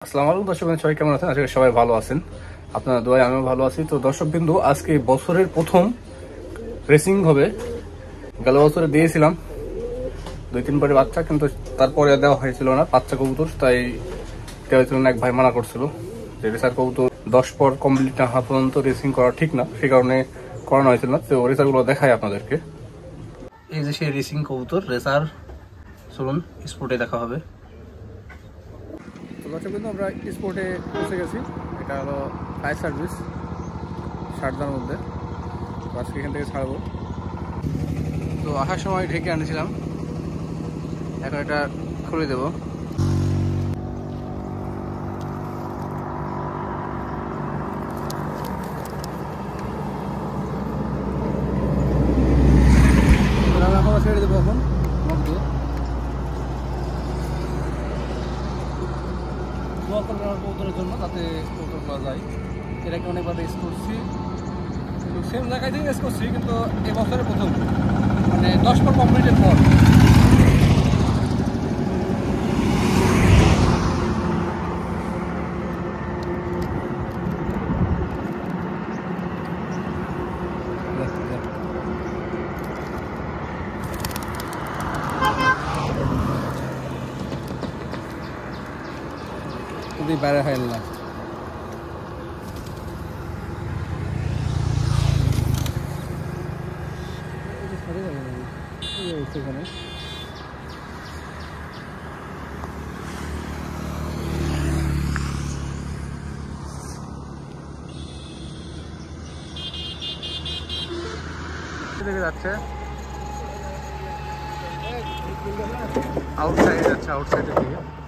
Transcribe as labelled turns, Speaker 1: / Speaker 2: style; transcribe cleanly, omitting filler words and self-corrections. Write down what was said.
Speaker 1: আসসালামু আলাইকুম দর্শক, সবাই কেমন আছেন? আজকে সবাই ভালো আছেন, আপনারা দোয়ায় আমিও ভালো আছি। তো দর্শক বিন্দু, আজকে বছরের প্রথম রেসিং হবে। গেল বছরে দিয়েছিলাম 2-3 বারে বাচ্চা, কিন্তু তারপরে দেওয়া হয়েছিল না বাচ্চা কবুতর, তাই দেওয়া হয়েছিল না। এক ভাই মানা করছিল যে রেসার কবুতর 10 পর কমপ্লিট না হওয়া পর্যন্ত রেসিং করা ঠিক না, সেই কারণে করানো হয়েছিল না। তো রেসারগুলো দেখায় আপনাদেরকে। এই যে সেই রেসিং কবুতর রেসার, চলুন স্পোর্টে দেখা হবে। তো দর্শক কিন্তু আমরা স্পোর্টে পৌঁছে গেছি। এটা হলো ফায়ার সার্ভিস শারদার মধ্যে। তো আজকে এখান থেকে ছাড়বো। তো আসার সময় ঢেকে আনিছিলাম, এখন এটা খুলে দেবো। ছেড়ে দেবো এখন মগ্ধ। দোয়া করবেন আমার কবুতরের জন্য, তাতে কবুতর পাওয়া যায়। এটাকে অনেকবার রেস করছি, সেম জায়গায় থেকে রেস করছি, কিন্তু এবছরের প্রথম, মানে 10 পর কমপ্লিটের পর। যদি বাইরে হয় না এখানে দেখে যাচ্ছে, আউটসাইড যাচ্ছে, আউটসাইডের দিকে।